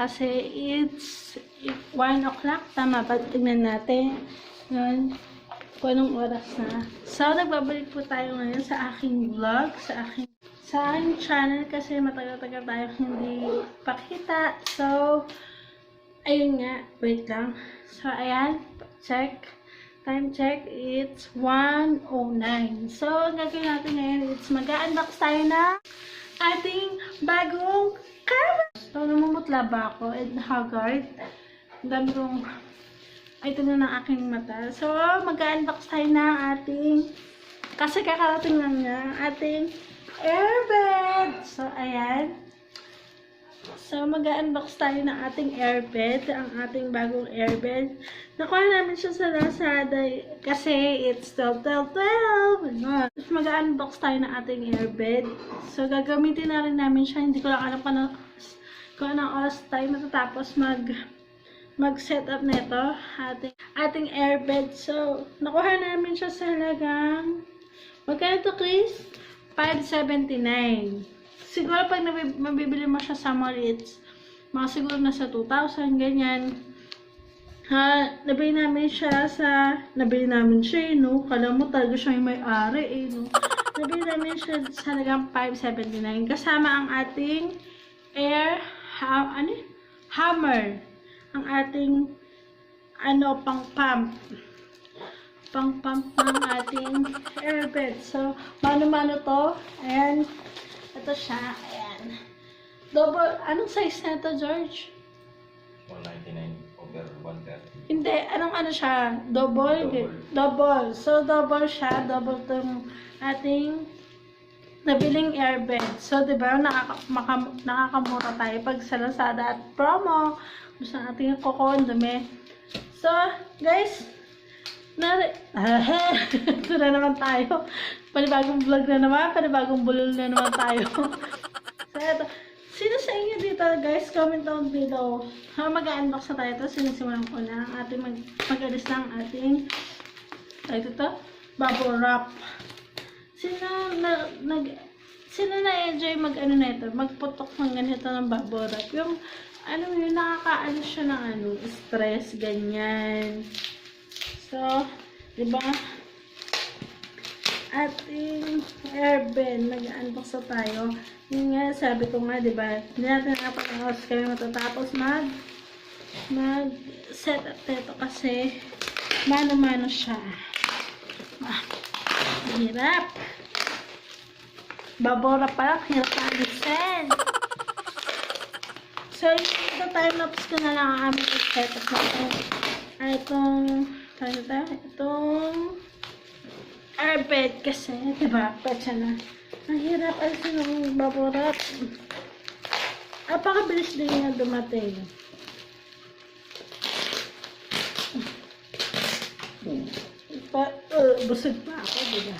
kasi it's 1 o'clock. Tama ba? Tingnan natin. Yun. Kung anong oras na. So, nagbabalik po tayo ngayon sa aking vlog, sa aking channel kasi matagal-tagal tayo hindi pakita. So, ayun nga. Wait lang. So, ayan. Check. Time check. It's 1:09. So, ang gagawin natin ngayon, it's mag-unbox tayo na ating bagong camera. So, namumutla ba ako? And haggard. Ang dami kong ay, ito na ng aking mata. So, mag-unbox tayo ng ating, kasi kakarating lang niya, ating Airbed. So, ayan. So, mag-unbox tayo ng ating Airbed, ang ating bagong Airbed. Nakuha namin siya sa Lazada kasi it's 12/12/12. Mag-unbox tayo ng ating Airbed. So, gagamitin na rin namin siya. Hindi ko lang alam kung anong oras tayo matatapos mag-set up nito ating Airbed. So, nakuha namin siya sa halagang magkano to, Chris? $579. Siguro pag mabibili mo siya sa mall, it's mga siguro nasa 2,000, ganyan. Nabili namin siya, no? Kala mo talaga siya yung may-ari, no? Nabili namin siya sa halagang $579. Kasama ang ating hammer. Ang ating pang-pump ng ating Airbed. So, mano-mano to. Ayan. Ito siya. Ayan. Double. Anong size na ito, George? 199 over 130. Hindi. Anong siya? Double. So, double siya. Double itong ating nabiling Airbed. So, diba, nakakamura tayo pag sa Lazada at promo. Gusto natin yung dumi. So, guys, ito na naman tayo. Panibagong vlog na naman, panibagong bulol na naman tayo. So, ito. Sino sa inyo dito, guys? Comment down below. Mag-unbox na tayo ito. Sinisimulan ko na ang ating mag-alis ng ating bubble wrap. Sino na-enjoy mag-ito? Magputok ng ganito ng bubble wrap. Yung yung nakakaano siya ng stress, ganyan. So, diba? Ating Airbed, mag-unbox na tayo. Yung nga, sabi ko nga, diba? Hindi natin nakapag-unbox kami matatapos mag-set up nito kasi mano-mano siya. Hirap. Babora pa lang, hirap na alisin. So, ito time-lapse ko na lang ang aming set-up na itong Airbed kasi, diba, petsa na. Ang hirap alisin ng baborat. Napakabilis din niya dumating. Busog pa ako, diba?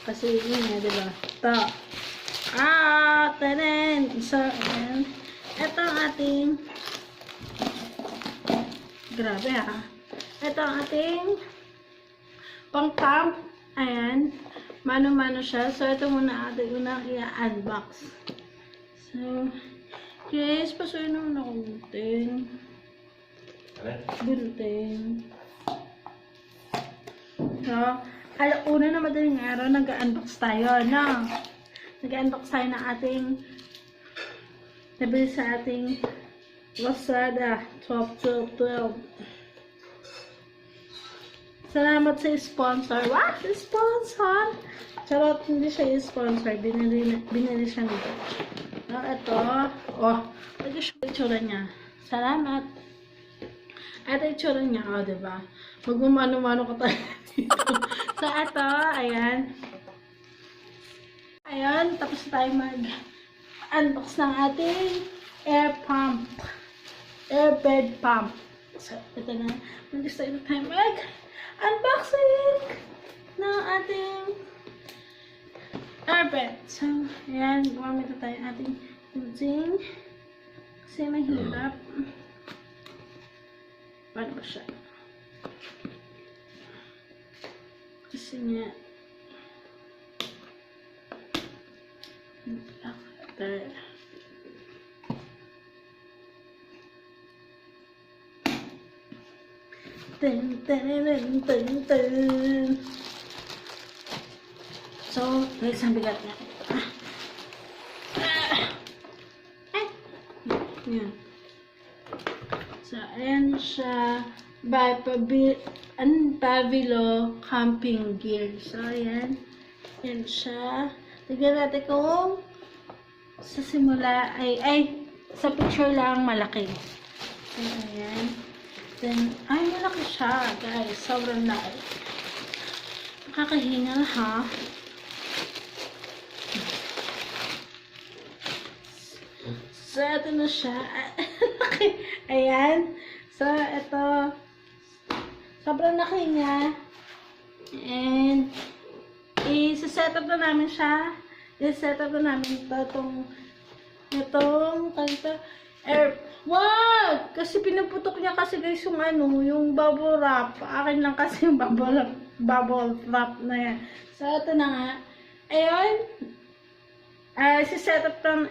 Kasi yun nga, diba? Ito. Tanen! So, ayan. Ito ang ating grabe ito ang ating pang-pump. Ayan. Mano-mano siya. So, ito muna ating unang i-unbox. So, guys, pasuyin naman ako bulletin. So, alauna na madaling araw, nag-unbox tayo, no? Nag-unbox tayo ng ating nabili sa ating Lazada 12/12/12. Salamat sa sponsor. What? Sponsor? Charot, hindi siya sponsor. Binili siya nito. Ito. Ito siya yung itsura niya. Salamat. Ito yung itsura niya. Diba? Magmamano-mano ka tayo dito. So, ito. Ayan. Ayan. Tapos tayo mag-unbox ng ating Airbed pump. So, ito na. Mag-start na tayo mag-unboxing ng ating Airbed. So, ayan. Gumamit na tayo ating using. Kasi mahirap. Paano ba siya? Kasi nga, after, Dun. So, guys, ang bigat na. Ay! Yan. So, ayan siya. Pavilo camping gear. So, ayan. Ayan siya. Tignan natin kung sa simula ay sa picture lang malaki. So, ayan. Then, ay, malaki siya, guys. Sobrang laki. Nakakahingal, ha? So, ito na siya. Ayan. So, ito. Sobrang laki niya. And, i-set up na namin siya. I-set up na namin itong wag! Kasi pinuputok niya kasi guys yung yung bubble wrap. Akin lang kasi yung bubble wrap na yan. So, ito na nga. Ayun. Isa-set up na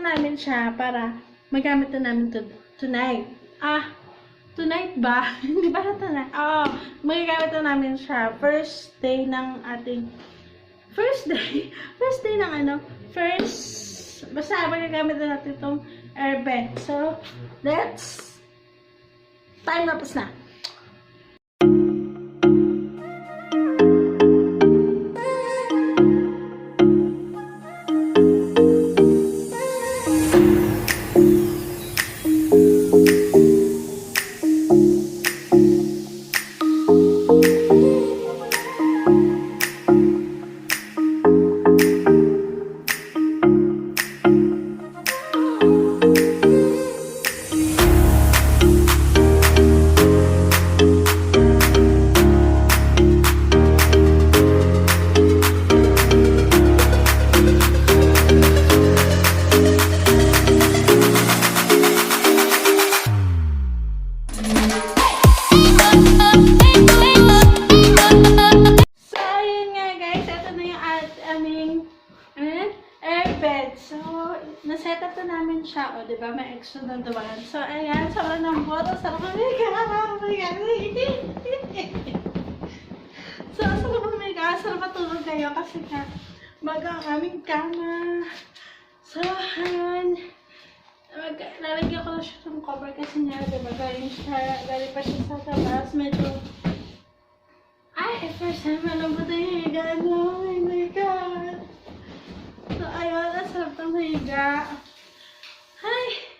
namin siya para magamit na namin tonight. Tonight ba? Hindi ba na tonight? Magagamit na namin siya. First day ng basta magagamit na natin itong Airbed. So, time lapse na. Na-setup na namin siya. O, diba? May extra na dumaan. So, ayan. Sarap ng boto. Sarap umiga. So, sarap umiga. Sarap matulog kayo kasi nga ang aming kama. So, ayan. Lalagyan ko na siya ng cover kasi nga, diba? Galing pa siya sa taas. Medyo first time malambot na yung higa. Oh my God. So, ayun, ang sarap ng higa. Ay,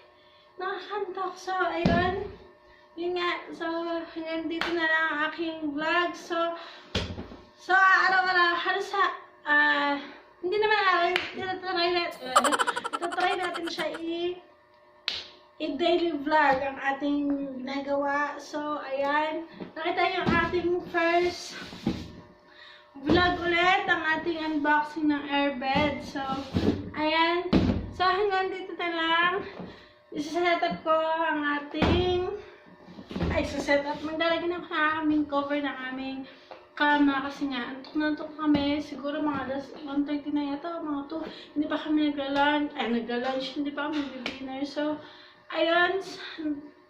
nakakantok. So, ayun. Yun nga. So, hanggang dito na lang ang aking vlog. So, araw-araw, halos hindi naman araw, itatry natin siya i-daily vlog ang ating ginagawa. So, ayan. Nakita yung ating first vlog ulit, ang ating unboxing ng Airbed. So, ayan. So, hanggang dito na lang. Isa-set up ko ang ating maglalagay na ako ng aming cover ng aming kama kasi nga, antok kami. Siguro mga 1:30 na yata, mga 2. Hindi pa kami nagla-lunch, hindi pa kami dinner. So, ayun.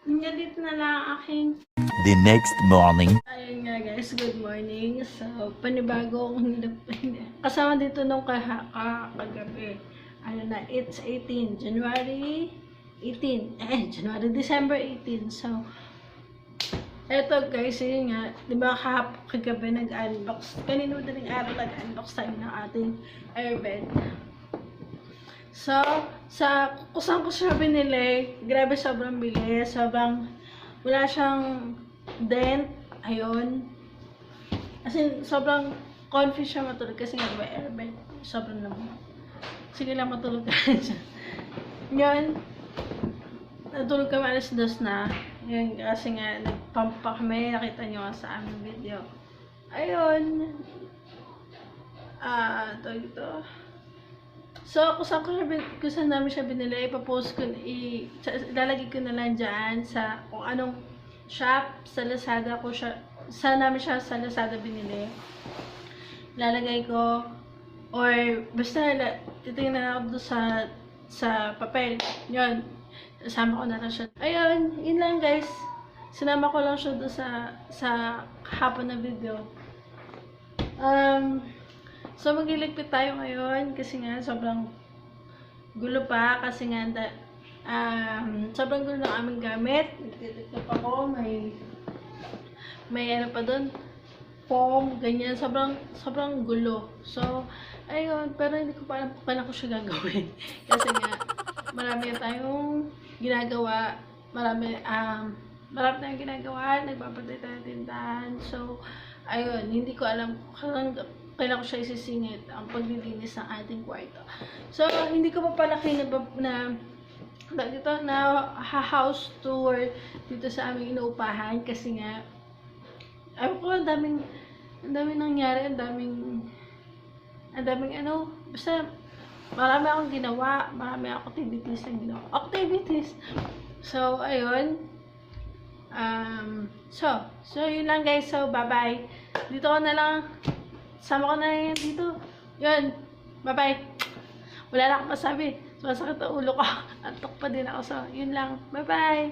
Hanggang dito na lang aking the next morning. Ayun nga guys, good morning. So, panibagong kasama dito nung kagabi. It's 18, December 18. So, eto guys, yun nga, di ba kagabi nag-unbox, kanino daling araw nag-unbox tayo ng ating Airbed. So, kung saan ko siya binili, grabe sobrang bilis, wala siyang dent, ayun. As in, sobrang comfy siya matulog kasi nga diba Airbed, sobrang naman. Sige lang matulog ka siya. Yun, natulog kami alas 2 na. Yun, kasi nga, nag-pump pa kami, nakita nyo nga sa aming video. Ayun. Ito. So, kung saan namin siya binili, ipapost ko, ilalagay ko na lang dyan sa kung anong shop sa Lazada ko siya saan namin siya sa Lazada binili. Lalagay ko, or basta titingnan ako doon sa papel. Yun. Nasama ko na lang siya. Ayun, yun lang guys. Sinama ko lang siya doon sa hapon na video. So magliligpit tayo ngayon kasi nga sobrang gulo pa kasi nga sobrang gulo ng aming gamit. Nagtitikip ako, may ano pa doon, foam, ganyan, sobrang gulo. So, ayun, pero hindi ko pa alam kung kailan ko siya gagawin. Kasi nga, marami tayong ginagawa, marami tayong ginagawa, nagbabantay tayo ng tindahan. So, ayun, hindi ko alam kung kailan ko siya isisingit ang paglilinis ng ating kwarto. So, hindi ko pa pala na house tour dito sa aming inuupahan kasi nga ang daming nangyari, ang daming basta marami akong ginawa, marami akong activities. So, ayun. So yun lang guys. So, bye-bye. Dito ko na lang, sama ko na yan dito. Yun. Bye-bye. Wala na akong masabi. Sumasakit ang ulo ko. Antok pa din ako. So, yun lang. Bye-bye.